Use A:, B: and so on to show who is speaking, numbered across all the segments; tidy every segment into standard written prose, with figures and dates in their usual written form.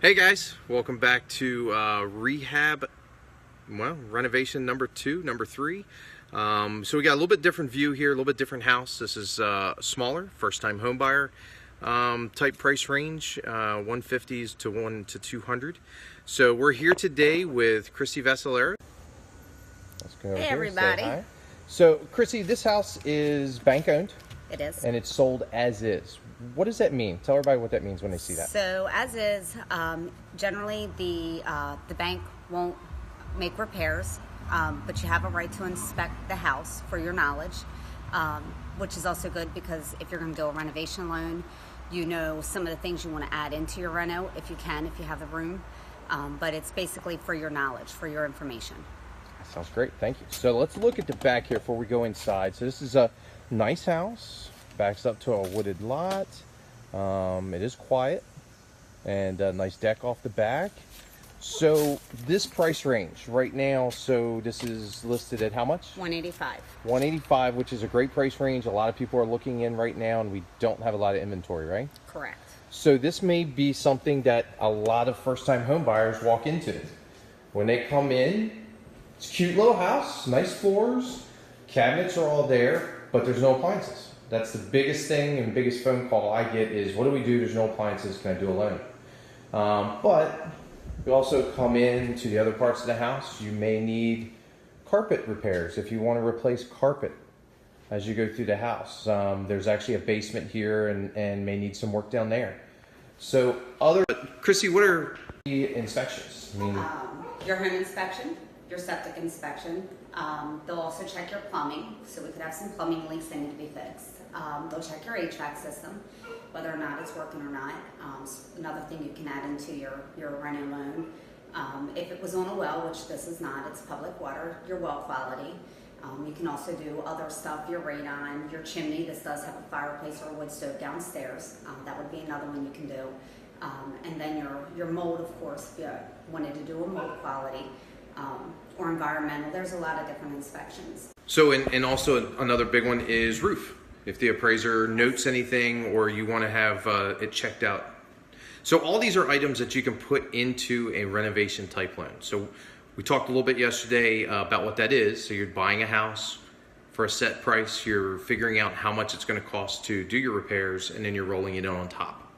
A: Hey guys, welcome back to renovation number 3. So we got a little bit different view here, a little bit different house. This is smaller, first-time home buyer type price range, 150s to 1 to 200. So we're here today with Chrissy Vassalera. Let's go.
B: Hey everybody.
A: So Chrissy, this house is bank owned.
B: It is.
A: And it's sold as is. What does that mean? Tell everybody what that means when they see that.
B: So as is, generally the bank won't make repairs, but you have a right to inspect the house for your knowledge, which is also good because if you're going to do a renovation loan, you know some of the things you want to add into your reno if you can, if you have the room. But it's basically for your knowledge, for your information.
A: That sounds great. Thank you. So let's look at the back here before we go inside. So this is a nice house. Backs up to a wooded lot. It is quiet and a nice deck off the back. So this price range right now, so this is listed at how much?
B: $185.
A: $185, which is a great price range. A lot of people are looking in right now and we don't have a lot of inventory, right?
B: Correct.
A: So this may be something that a lot of first-time home buyers walk into. When they come in, it's a cute little house, nice floors, cabinets are all there, but there's no appliances. That's the biggest thing and biggest phone call I get is, what do we do? There's no appliances. Can I do a loan? But you also come in to the other parts of the house. You may need carpet repairs if you want to replace carpet as you go through the house. There's actually a basement here and may need some work down there. So Chrissy, what are the inspections? I mean,
B: Your home inspection, your septic inspection. They'll also check your plumbing, so we could have some plumbing leaks that need to be fixed. They'll check your HVAC system, whether or not it's working or not. Another thing you can add into your reno loan. If it was on a well, which this is not, it's public water, your well quality. You can also do other stuff, your radon, your chimney. This does have a fireplace or a wood stove downstairs. That would be another one you can do. And then your mold, of course, if you wanted to do a mold quality. Or environmental. There's a lot of different inspections.
A: So, and also another big one is roof. If the appraiser notes anything or you want to have it checked out. So all these are items that you can put into a renovation type loan. So we talked a little bit yesterday about what that is. So you're buying a house for a set price. You're figuring out how much it's going to cost to do your repairs, and then you're rolling it on top.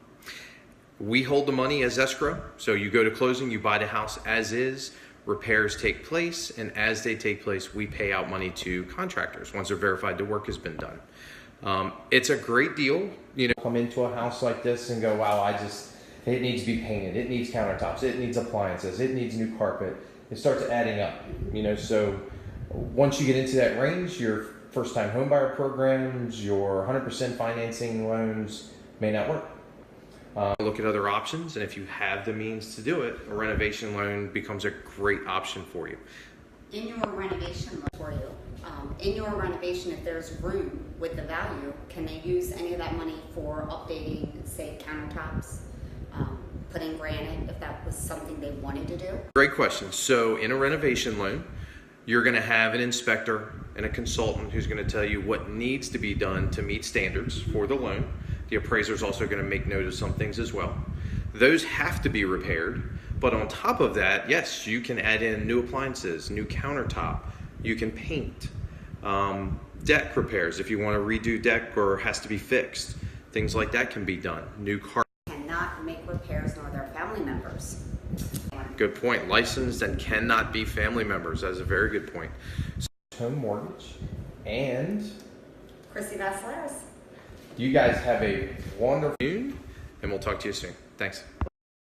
A: We hold the money as escrow. So you go to closing, you buy the house as is. Repairs take place, and as they take place, we pay out money to contractors once they're verified the work has been done. It's a great deal. You know, come into a house like this and go, wow, it needs to be painted, it needs countertops, it needs appliances, it needs new carpet. It starts adding up, you know. So once you get into that range, your first-time homebuyer programs, your 100% financing loans may not work. Look at other options, and if you have the means to do it, a renovation loan becomes a great option for you.
B: In your renovation loan for you, in your renovation, if there's room with the value, can they use any of that money for updating, say, countertops, putting granite, if that was something they wanted to do? Great
A: question. So in a renovation loan, you're going to have an inspector and a consultant who's going to tell you what needs to be done to meet standards for the loan. The appraiser is also going to make note of some things as well. Those have to be repaired, but on top of that, yes, you can add in new appliances, new countertop, you can paint, deck repairs if you want to redo deck or has to be fixed. Things like that can be done. New car.
B: Cannot make repairs nor their family members.
A: Good point. Licensed and cannot be family members. That is a very good point. Home mortgage and
B: Chrissy Vassalera.
A: You guys have a wonderful afternoon, and we'll talk to you soon. Thanks.